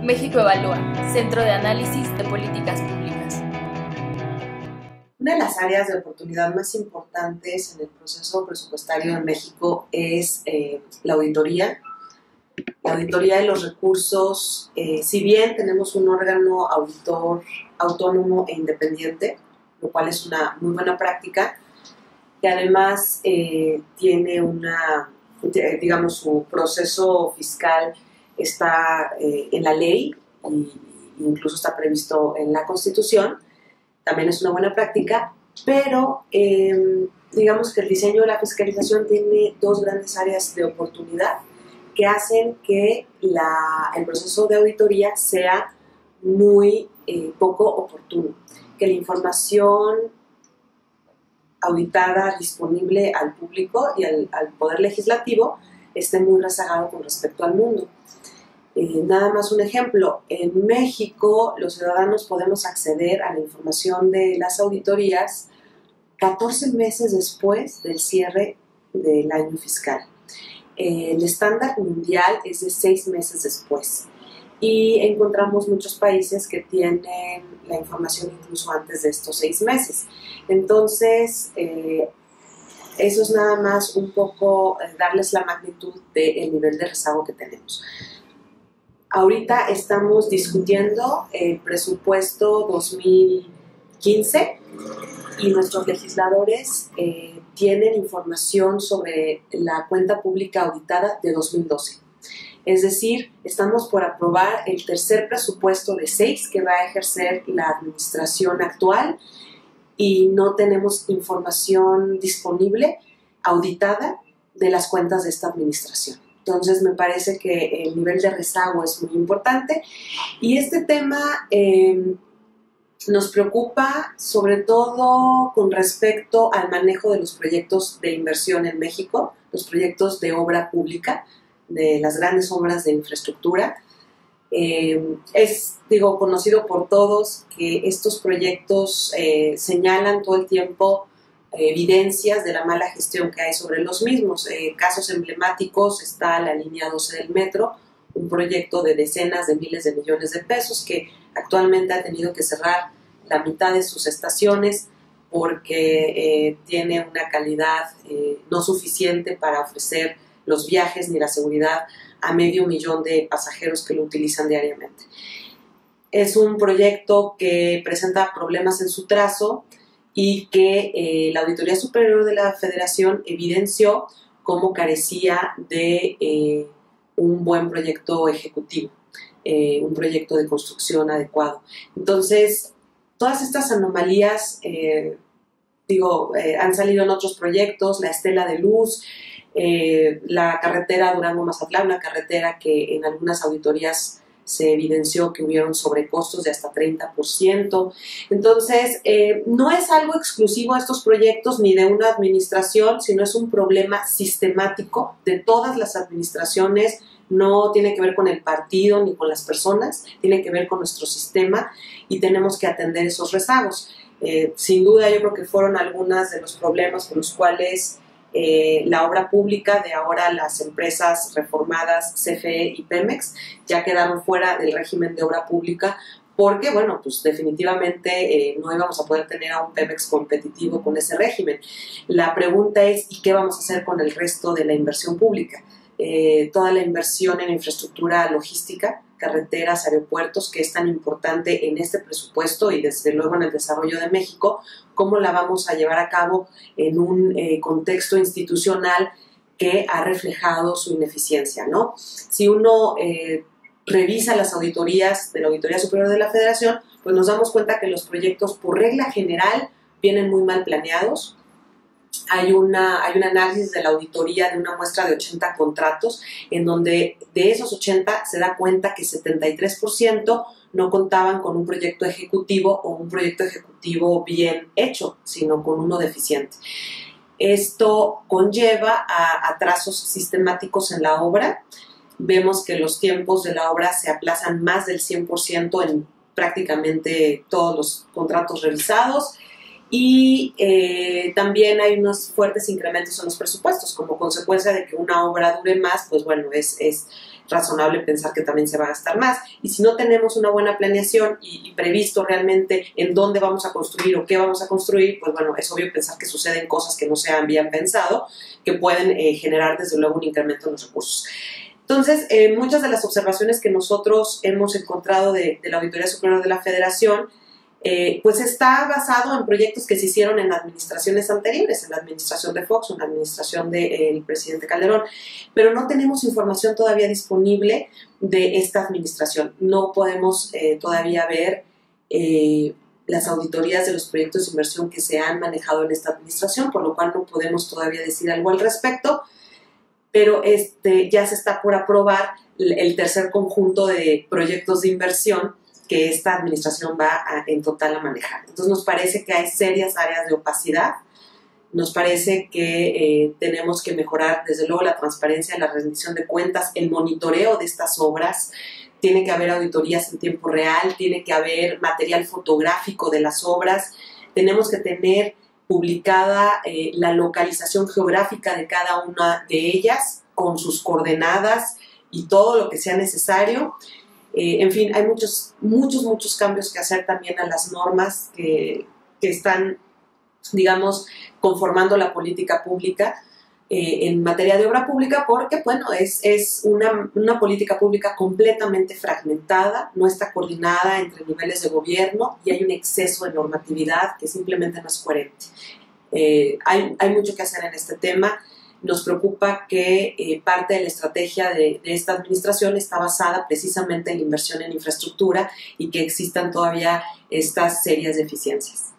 México Evalúa, Centro de Análisis de Políticas Públicas. Una de las áreas de oportunidad más importantes en el proceso presupuestario en México es la auditoría. La auditoría de los recursos, si bien tenemos un órgano auditor autónomo e independiente, lo cual es una muy buena práctica, que además tiene su proceso fiscal está en la ley e incluso está previsto en la Constitución, también es una buena práctica, pero digamos que el diseño de la fiscalización tiene dos grandes áreas de oportunidad que hacen que el proceso de auditoría sea muy poco oportuno, que la información auditada disponible al público y al Poder Legislativo esté muy rezagado con respecto al mundo. Nada más un ejemplo, en México los ciudadanos podemos acceder a la información de las auditorías 14 meses después del cierre del año fiscal. El estándar mundial es de 6 meses después y encontramos muchos países que tienen la información incluso antes de estos 6 meses. Entonces, eso es nada más un poco darles la magnitud del nivel de rezago que tenemos. Ahorita estamos discutiendo el presupuesto 2015 y nuestros legisladores tienen información sobre la cuenta pública auditada de 2012. Es decir, estamos por aprobar el tercer presupuesto de 6 que va a ejercer la administración actual y no tenemos información disponible, auditada, de las cuentas de esta administración. Entonces me parece que el nivel de rezago es muy importante y este tema nos preocupa sobre todo con respecto al manejo de los proyectos de inversión en México, los proyectos de obra pública, de las grandes obras de infraestructura. Es conocido por todos que estos proyectos señalan todo el tiempo evidencias de la mala gestión que hay sobre los mismos. Casos emblemáticos está la línea 12 del metro, un proyecto de decenas de miles de millones de pesos que actualmente ha tenido que cerrar la mitad de sus estaciones porque tiene una calidad no suficiente para ofrecer los viajes ni la seguridad a 500,000 de pasajeros que lo utilizan diariamente. Es un proyecto que presenta problemas en su trazo y que la Auditoría Superior de la Federación evidenció cómo carecía de un buen proyecto ejecutivo, un proyecto de construcción adecuado. Entonces, todas estas anomalías, han salido en otros proyectos, la Estela de Luz, la carretera Durango-Mazatlán, una carretera que en algunas auditorías se evidenció que hubieron sobrecostos de hasta 30%. Entonces, no es algo exclusivo a estos proyectos ni de una administración, sino es un problema sistemático de todas las administraciones. No tiene que ver con el partido ni con las personas, tiene que ver con nuestro sistema y tenemos que atender esos rezagos. Sin duda, yo creo que fueron algunos de los problemas con los cuales la obra pública de ahora las empresas reformadas CFE y Pemex ya quedaron fuera del régimen de obra pública porque, definitivamente no íbamos a poder tener a un Pemex competitivo con ese régimen. La pregunta es, ¿y qué vamos a hacer con el resto de la inversión pública? Toda la inversión en infraestructura logística, carreteras, aeropuertos, que es tan importante en este presupuesto y desde luego en el desarrollo de México, ¿cómo la vamos a llevar a cabo en un contexto institucional que ha reflejado su ineficiencia, ¿no? Si uno revisa las auditorías de la Auditoría Superior de la Federación, pues nos damos cuenta que los proyectos por regla general vienen muy mal planeados. Hay un análisis de la auditoría de una muestra de 80 contratos, en donde de esos 80 se da cuenta que 73% no contaban con un proyecto ejecutivo o un proyecto ejecutivo bien hecho, sino con uno deficiente. Esto conlleva a atrasos sistemáticos en la obra. Vemos que los tiempos de la obra se aplazan más del 100% en prácticamente todos los contratos revisados. y también hay unos fuertes incrementos en los presupuestos. Como consecuencia de que una obra dure más, pues bueno, es razonable pensar que también se va a gastar más. Y si no tenemos una buena planeación y previsto realmente en dónde vamos a construir o qué vamos a construir, pues bueno, es obvio pensar que suceden cosas que no se habían pensado, que pueden generar desde luego un incremento en los recursos. Entonces, muchas de las observaciones que nosotros hemos encontrado de la Auditoría Superior de la Federación pues está basado en proyectos que se hicieron en administraciones anteriores, en la administración de Fox, en la administración del presidente Calderón, pero no tenemos información todavía disponible de esta administración. No podemos todavía ver las auditorías de los proyectos de inversión que se han manejado en esta administración, por lo cual no podemos todavía decir algo al respecto, pero ya se está por aprobar el tercer conjunto de proyectos de inversión que esta administración va en total a manejar. Entonces nos parece que hay serias áreas de opacidad, nos parece que tenemos que mejorar desde luego la transparencia, la rendición de cuentas, el monitoreo de estas obras, tiene que haber auditorías en tiempo real, tiene que haber material fotográfico de las obras, tenemos que tener publicada la localización geográfica de cada una de ellas con sus coordenadas y todo lo que sea necesario. En fin, hay muchos cambios que hacer también a las normas que están, digamos, conformando la política pública en materia de obra pública, porque, bueno, es una política pública completamente fragmentada, no está coordinada entre niveles de gobierno y hay un exceso de normatividad que simplemente no es coherente. Hay mucho que hacer en este tema. Nos preocupa que parte de la estrategia de esta administración está basada precisamente en la inversión en infraestructura y que existan todavía estas serias deficiencias.